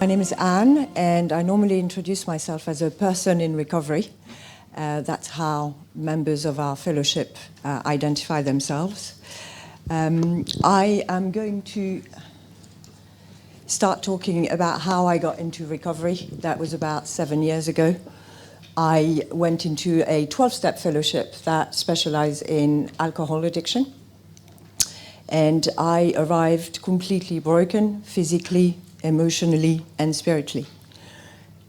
My name is Anne, and I normally introduce myself as a person in recovery. That's how members of our fellowship identify themselves. I am going to start talking about how I got into recovery. That was about 7 years ago. I went into a 12-step fellowship that specialized in alcohol addiction. And I arrived completely broken, physically, emotionally, and spiritually.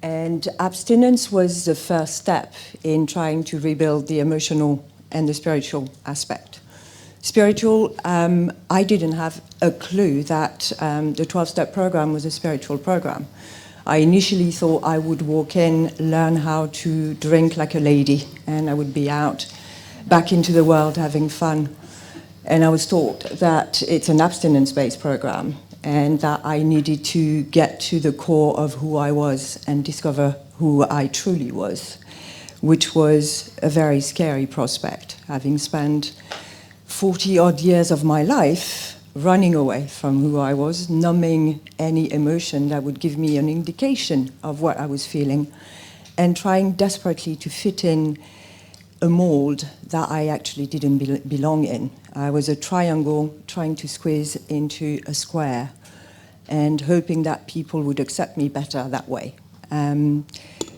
And abstinence was the first step in trying to rebuild the emotional and the spiritual aspect. Spiritual, I didn't have a clue that the 12-step program was a spiritual program. I initially thought I would walk in, learn how to drink like a lady, and I would be out back into the world having fun. And I was taught that it's an abstinence-based program and that I needed to get to the core of who I was and discover who I truly was, which was a very scary prospect, having spent 40-odd years of my life running away from who I was, numbing any emotion that would give me an indication of what I was feeling, and trying desperately to fit in a mold that I actually didn't belong in. I was a triangle trying to squeeze into a square and hoping that people would accept me better that way.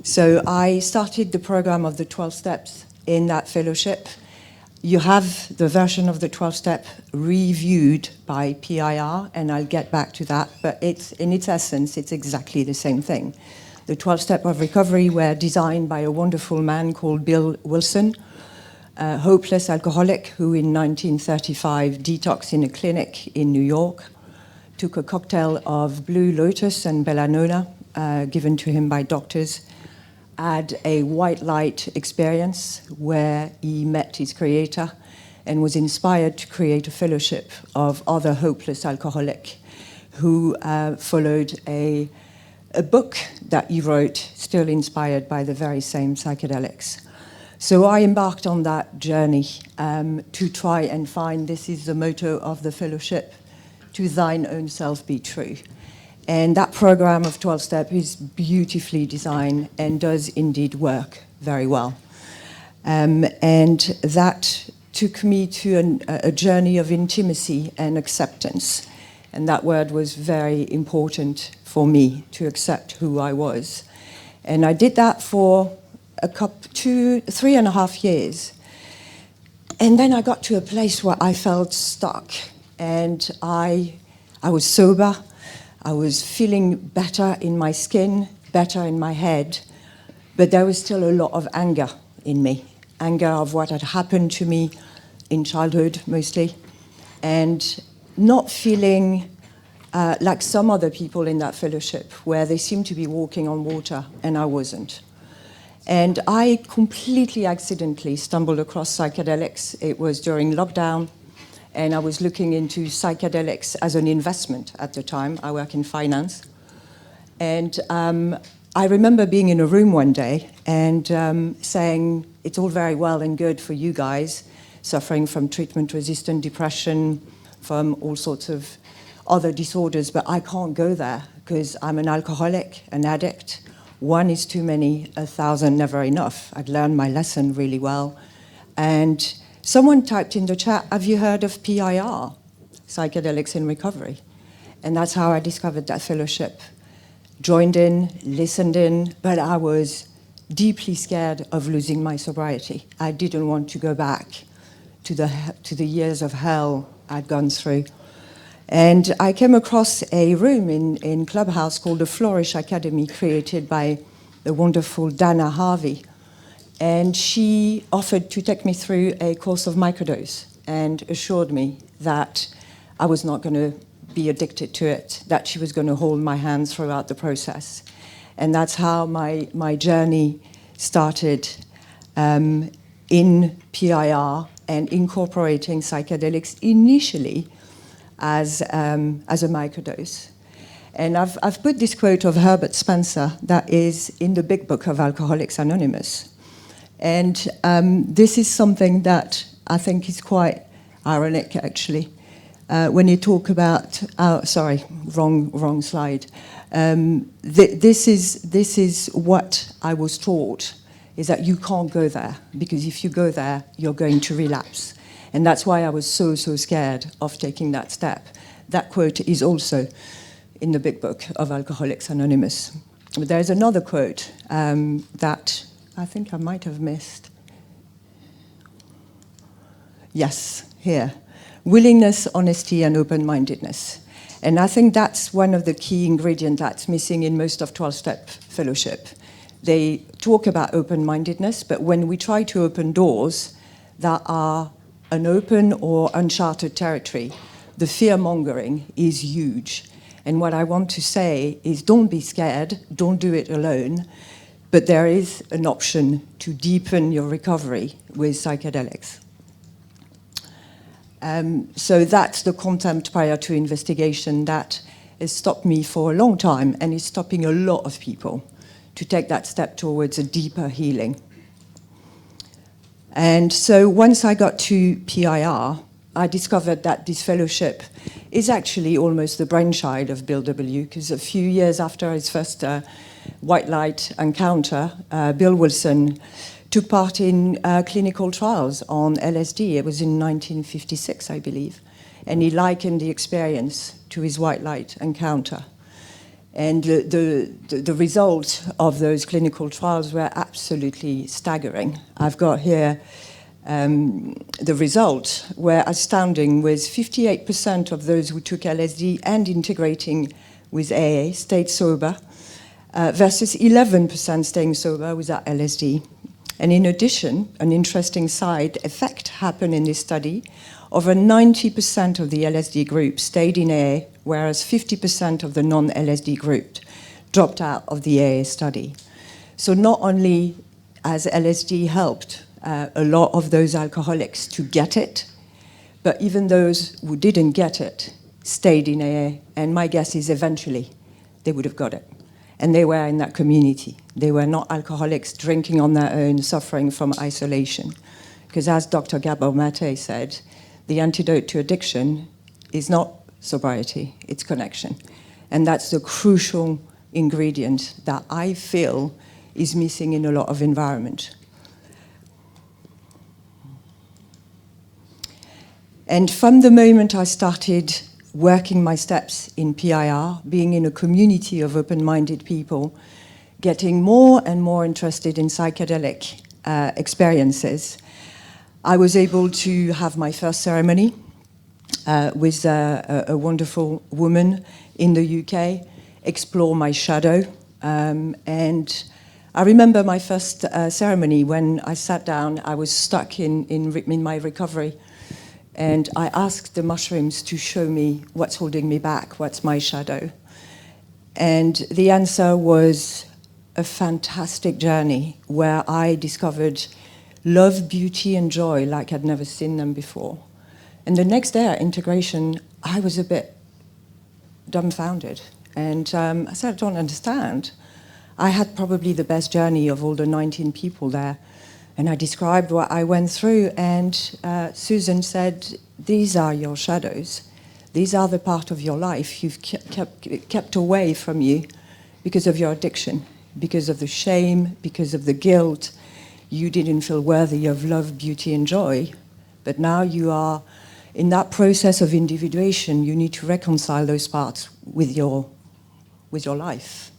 So I started the program of the 12 steps in that fellowship. You have the version of the 12-step reviewed by PIR, and I'll get back to that, but in its essence, it's exactly the same thing. The 12 steps of recovery were designed by a wonderful man called Bill Wilson, a hopeless alcoholic who in 1935 detoxed in a clinic in New York, took a cocktail of Blue Lotus and belladonna given to him by doctors, had a white light experience where he met his creator and was inspired to create a fellowship of other hopeless alcoholics who followed a book that he wrote, still inspired by the very same psychedelics. So I embarked on that journey to try and find, this is the motto of the fellowship, to thine own self be true. And that program of 12 steps is beautifully designed and does indeed work very well. And that took me to a journey of intimacy and acceptance. And that word was very important for me, to accept who I was. And I did that for 3.5 years. And then I got to a place where I felt stuck. And I was sober. I was feeling better in my skin, better in my head. But there was still a lot of anger in me. Anger of what had happened to me in childhood, mostly. And not feeling like some other people in that fellowship, where they seemed to be walking on water, and I wasn't. And I completely accidentally stumbled across psychedelics. It was during lockdown, and I was looking into psychedelics as an investment at the time. I work in finance. And I remember being in a room one day and saying, it's all very well and good for you guys, suffering from treatment-resistant depression, from all sorts of other disorders, but I can't go there because I'm an alcoholic, an addict. One is too many, 1,000 never enough. I'd learned my lesson really well. And someone typed in the chat, have you heard of PIR, Psychedelics in Recovery? And that's how I discovered that fellowship. Joined in, listened in, but I was deeply scared of losing my sobriety. I didn't want to go back to the years of hell I'd gone through. And I came across a room in Clubhouse called the Flourish Academy, created by the wonderful Dana Harvey. And she offered to take me through a course of microdose and assured me that I was not going to be addicted to it, that she was going to hold my hand throughout the process. And that's how my journey started in PIR and incorporating psychedelics initially as a microdose. And I've put this quote of Herbert Spencer that is in the big book of Alcoholics Anonymous. And this is something that I think is quite ironic, actually. when you talk about, sorry, wrong slide. This is what I was taught, is that you can't go there, because if you go there, you're going to relapse. And that's why I was so scared of taking that step. That quote is also in the big book of Alcoholics Anonymous. But there's another quote that I think I might have missed. Yes, here. Willingness, honesty, and open-mindedness. And I think that's one of the key ingredients that's missing in most of 12-step fellowship. They talk about open-mindedness, but when we try to open doors that are an open or uncharted territory, the fear-mongering is huge. And what I want to say is don't be scared, don't do it alone, but there is an option to deepen your recovery with psychedelics. So that's the contempt prior to investigation that has stopped me for a long time and is stopping a lot of people to take that step towards a deeper healing. And so once I got to PIR, I discovered that this fellowship is actually almost the brainchild of Bill W., because a few years after his first white light encounter, Bill Wilson took part in clinical trials on LSD. It was in 1956, I believe. And he likened the experience to his white light encounter. And the results of those clinical trials were absolutely staggering. I've got here the results were astounding, with 58% of those who took LSD and integrating with AA stayed sober, versus 11% staying sober without LSD. And in addition, an interesting side effect happened in this study. Over 90% of the LSD group stayed in AA, whereas 50% of the non-LSD group dropped out of the AA study. So not only has LSD helped a lot of those alcoholics to get it, but even those who didn't get it stayed in AA, and my guess is eventually they would have got it. And they were in that community. They were not alcoholics drinking on their own, suffering from isolation. Because as Dr. Gabor Mate said, the antidote to addiction is not sobriety, it's connection. And that's the crucial ingredient that I feel is missing in a lot of environment. And from the moment I started working my steps in PIR, being in a community of open-minded people, getting more and more interested in psychedelic experiences, I was able to have my first ceremony with a wonderful woman in the UK, explore my shadow. And I remember my first ceremony when I sat down, I was stuck in my recovery. And I asked the mushrooms to show me what's holding me back, what's my shadow. And the answer was a fantastic journey where I discovered love, beauty, and joy like I'd never seen them before. And the next day at integration, I was a bit dumbfounded. And I said, I don't understand. I had probably the best journey of all the 19 people there. And I described what I went through, and Susan said, these are your shadows. These are the part of your life you've kept away from you because of your addiction, because of the shame, because of the guilt. You didn't feel worthy of love, beauty, and joy. But now you are in that process of individuation. You need to reconcile those parts with your life.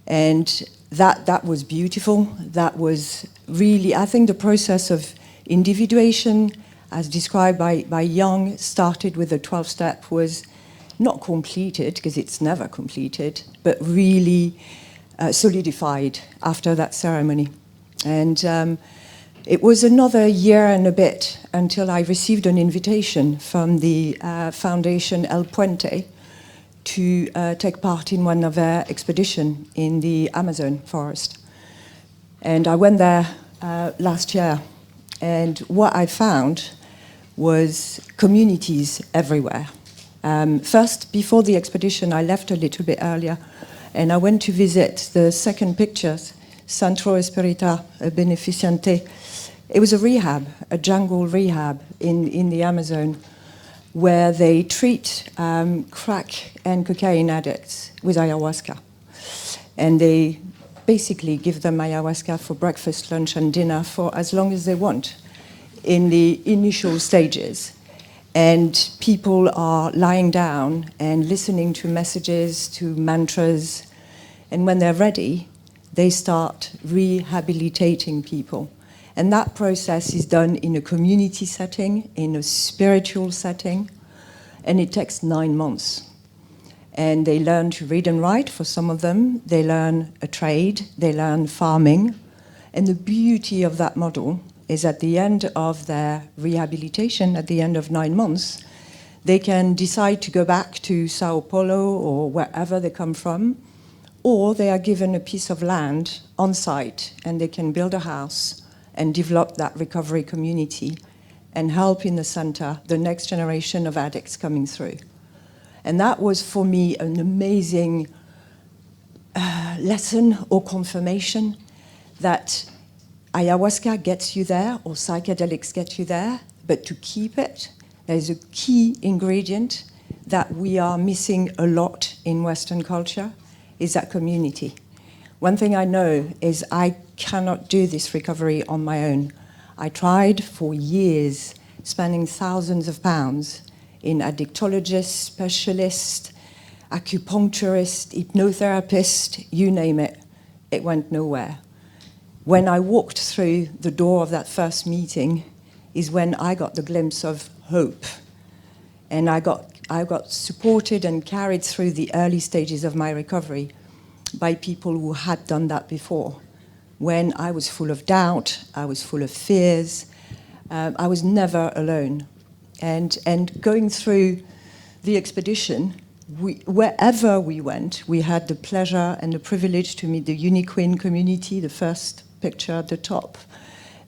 And that was beautiful. That was really, I think the process of individuation, as described by Young, started with the 12-step, was not completed, because it's never completed, but really solidified after that ceremony. And it was another year and a bit until I received an invitation from the Foundation El Puente to take part in one of their expeditions in the Amazon forest. And I went there last year, and what I found was communities everywhere. First, before the expedition, I left a little bit earlier, and I went to visit the second pictures, Centro Espirita Beneficiente. It was a rehab, a jungle rehab in the Amazon. where they treat crack and cocaine addicts with ayahuasca. And they basically give them ayahuasca for breakfast, lunch, and dinner for as long as they want in the initial stages. And people are lying down and listening to messages, to mantras. And when they're ready, they start rehabilitating people. And that process is done in a community setting, in a spiritual setting, and it takes 9 months. And they learn to read and write for some of them. They learn a trade, they learn farming. And the beauty of that model is at the end of their rehabilitation, at the end of 9 months, they can decide to go back to Sao Paulo or wherever they come from, or they are given a piece of land on site and they can build a house and develop that recovery community and help in the center the next generation of addicts coming through. And that was for me an amazing lesson or confirmation that ayahuasca gets you there, or psychedelics get you there, but to keep it, there's a key ingredient that we are missing a lot in Western culture, is that community. One thing I know is I cannot do this recovery on my own. I tried for years, spending thousands of pounds in addictologists, specialists, acupuncturists, hypnotherapists, you name it. It went nowhere. When I walked through the door of that first meeting is when I got the glimpse of hope. And I got supported and carried through the early stages of my recovery by people who had done that before. When I was full of doubt, I was full of fears, I was never alone. And going through the expedition, wherever we went, we had the pleasure and the privilege to meet the Uniqueen community, the first picture at the top,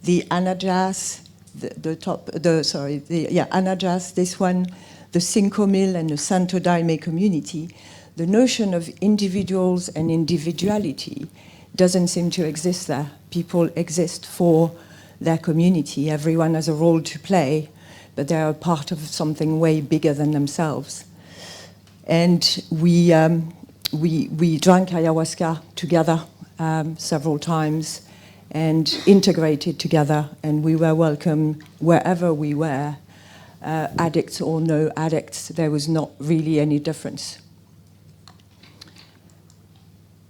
the Anajas, Anajas, this one, the Cinco Mil and the Santo Daime community. The notion of individuals and individuality doesn't seem to exist there. People exist for their community. Everyone has a role to play, but they're a part of something way bigger than themselves. And we drank ayahuasca together several times and integrated together, and we were welcome wherever we were, addicts or no addicts. There was not really any difference.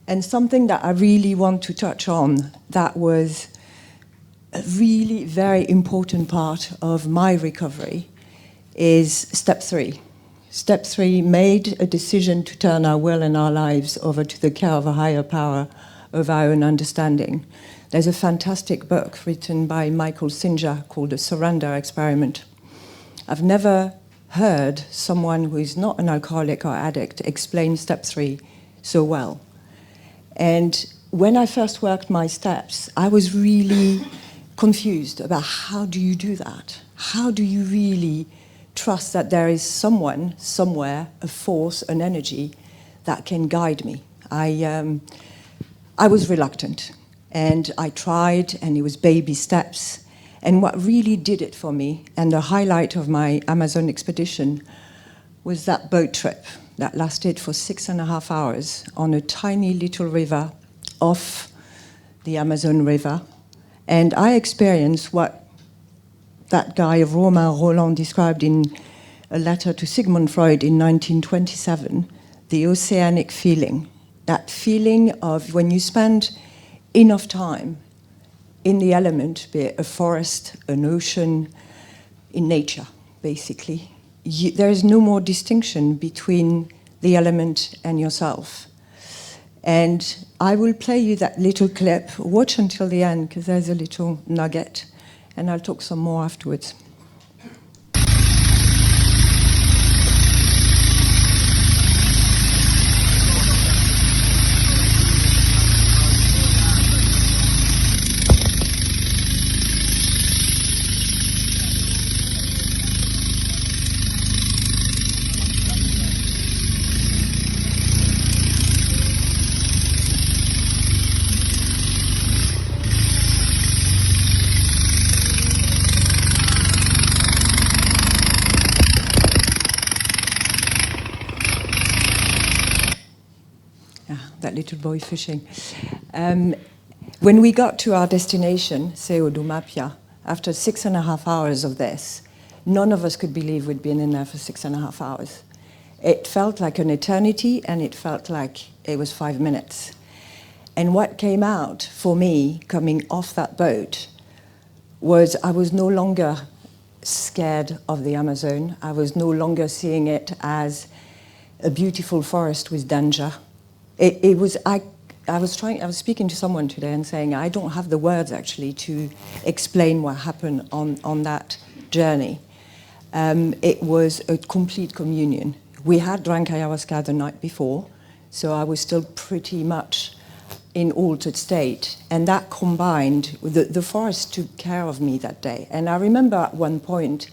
And something that I really want to touch on that was a really very important part of my recovery is step 3. Step 3 made a decision to turn our will and our lives over to the care of a higher power of our own understanding. There's a fantastic book written by Michael Singer called The Surrender Experiment. I've never heard someone who is not an alcoholic or addict explain step 3 so well. And when I first worked my steps, I was really confused about how do you do that? How do you really trust that there is someone, somewhere, a force, an energy that can guide me? I was reluctant, and I tried, and it was baby steps. And what really did it for me, and the highlight of my Amazon expedition, was that boat trip that lasted for 6.5 hours on a tiny little river off the Amazon River. And I experienced what that guy, Romain Rolland, described in a letter to Sigmund Freud in 1927, the oceanic feeling. That feeling of when you spend enough time in the element, be it a forest, an ocean, in nature, basically, there is no more distinction between the element and yourself. And I will play you that little clip. Watch until the end, because there's a little nugget, and I'll talk some more afterwards. that little boy fishing. When we got to our destination, Seo Dumapia, after 6.5 hours of this, none of us could believe we'd been in there for 6.5 hours. It felt like an eternity, and it felt like it was 5 minutes. And what came out for me coming off that boat was I was no longer scared of the Amazon. I was no longer seeing it as a beautiful forest with danger. I was speaking to someone today and saying I don't have the words actually to explain what happened on that journey. It was a complete communion. We had drank ayahuasca the night before, so I was still pretty much in altered state, and that combined with the forest took care of me that day. And I remember at one point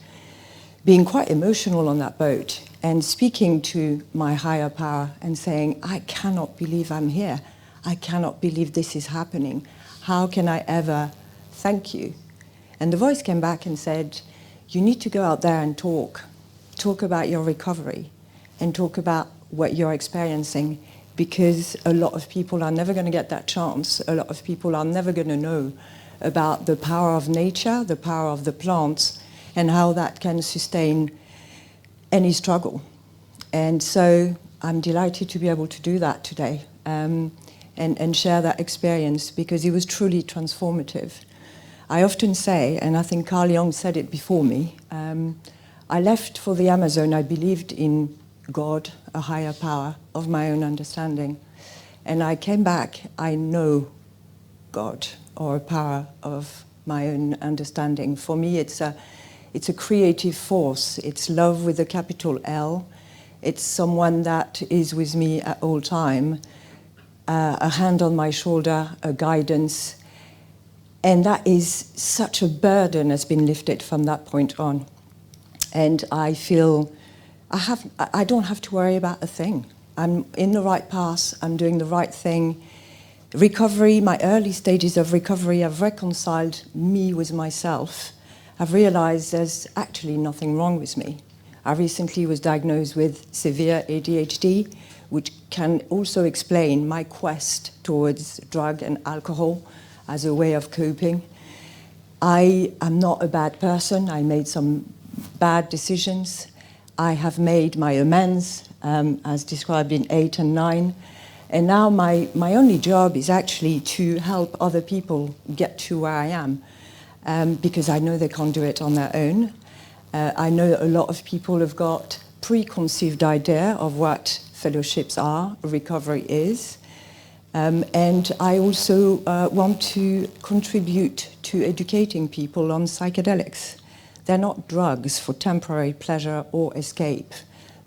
being quite emotional on that boat and speaking to my higher power and saying, I cannot believe I'm here. I cannot believe this is happening. How can I ever thank you? And the voice came back and said, you need to go out there and talk about your recovery and talk about what you're experiencing, because a lot of people are never going to get that chance. A lot of people are never going to know about the power of nature, the power of the plants, and how that can sustain any struggle. And so I'm delighted to be able to do that today and share that experience, because it was truly transformative. I often say, and I think Carl Jung said it before me, I left for the Amazon, I believed in God, a higher power of my own understanding. And I came back, I know God, or a power of my own understanding. For me, it's a creative force. It's love with a capital L. It's someone that is with me at all time, a hand on my shoulder, a guidance. And that is such a burden has been lifted from that point on. And I feel I don't have to worry about a thing. I'm in the right path, I'm doing the right thing. Recovery, my early stages of recovery have reconciled me with myself. I've realized there's actually nothing wrong with me. I recently was diagnosed with severe ADHD, which can also explain my quest towards drug and alcohol as a way of coping. I am not a bad person. I made some bad decisions. I have made my amends, as described in 8 and 9. And now my only job is actually to help other people get to where I am, because I know they can't do it on their own. I know a lot of people have got preconceived idea of what fellowships are, recovery is. And I also want to contribute to educating people on psychedelics. They're not drugs for temporary pleasure or escape.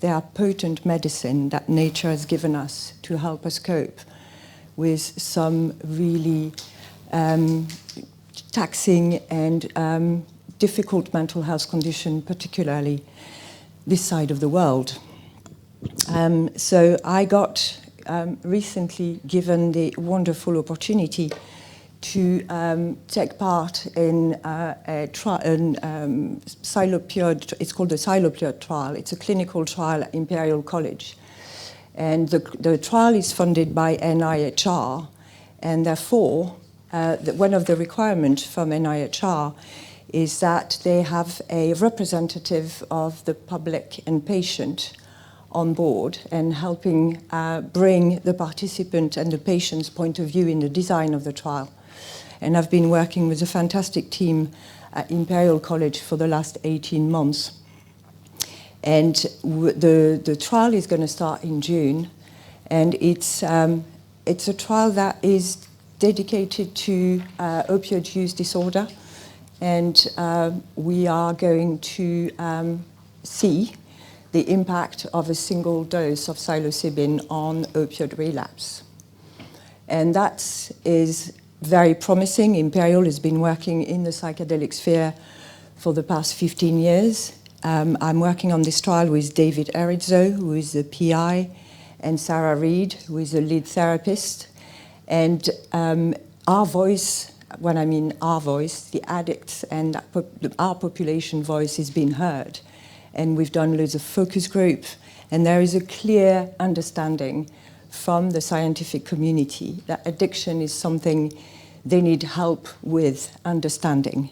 They are potent medicine that nature has given us to help us cope with some really taxing and difficult mental health condition, particularly this side of the world. So I got recently given the wonderful opportunity to take part in a trial, it's called the Psychedelic trial. It's a clinical trial at Imperial College. And the trial is funded by NIHR, and therefore, one of the requirements from NIHR is that they have a representative of the public and patient on board and helping bring the participant and the patient's point of view in the design of the trial. And I've been working with a fantastic team at Imperial College for the last 18 months. And the trial is going to start in June, and it's a trial that is dedicated to opioid use disorder, and we are going to see the impact of a single dose of psilocybin on opioid relapse. And that is very promising. Imperial has been working in the psychedelic sphere for the past 15 years. I'm working on this trial with David Erizzo, who is the PI, and Sarah Reed, who is the lead therapist. And our voice, when I mean our voice, the addicts and our population voice is being heard. And we've done loads of focus group, and there is a clear understanding from the scientific community that addiction is something they need help with understanding.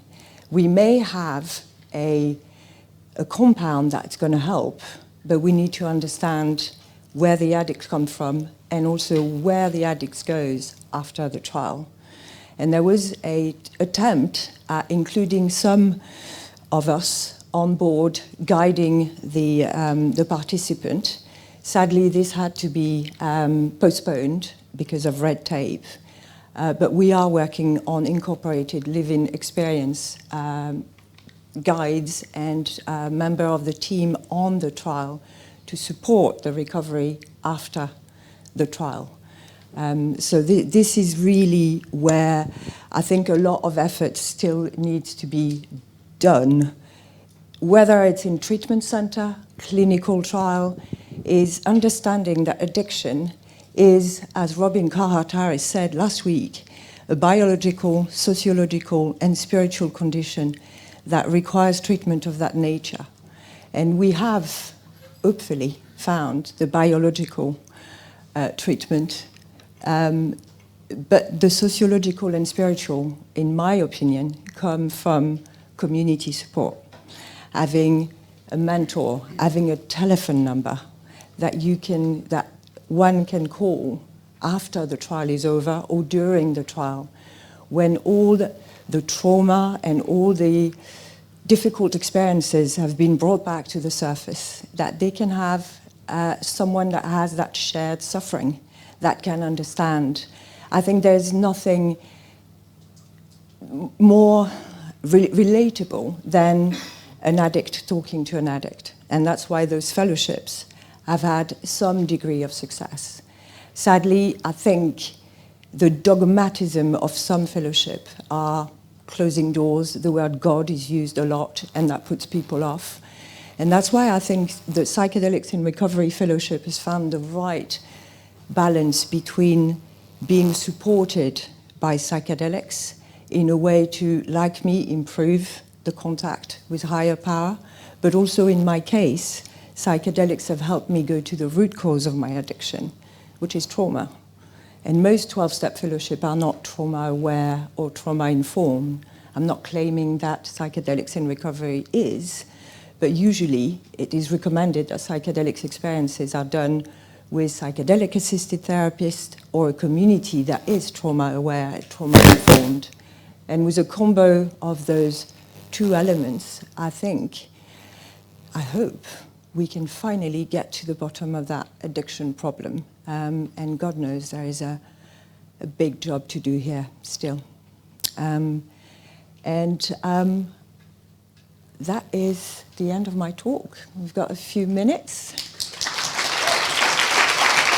We may have a compound that's going to help, but we need to understand where the addict comes from and also where the addict goes after the trial. And there was an attempt at including some of us on board guiding the participant. Sadly, this had to be postponed because of red tape. But we are working on incorporated living experience guides and member of the team on the trial to support the recovery after the trial. So this is really where I think a lot of effort still needs to be done. Whether it's in treatment center, clinical trial, is understanding that addiction is, as Robin Carhart-Harris said last week, a biological, sociological, and spiritual condition that requires treatment of that nature. And we have, hopefully, found the biological treatment, but the sociological and spiritual, in my opinion, come from community support. Having a mentor, having a telephone number that one can call after the trial is over or during the trial, when all the trauma and all the difficult experiences have been brought back to the surface, that they can have someone that has that shared suffering, that can understand. I think there's nothing more relatable than an addict talking to an addict. And that's why those fellowships have had some degree of success. Sadly, I think the dogmatism of some fellowship are closing doors. The word God is used a lot, and that puts people off. And that's why I think the Psychedelics in Recovery Fellowship has found the right balance between being supported by psychedelics in a way to, like me, improve the contact with higher power, but also in my case, psychedelics have helped me go to the root cause of my addiction, which is trauma. And most 12-step fellowship are not trauma-aware or trauma-informed. I'm not claiming that psychedelics in recovery is, but usually it is recommended that psychedelics experiences are done with psychedelic-assisted therapists or a community that is trauma-aware, trauma-informed. And with a combo of those two elements, I hope, we can finally get to the bottom of that addiction problem. And God knows there is a big job to do here still. That is the end of my talk. We've got a few minutes.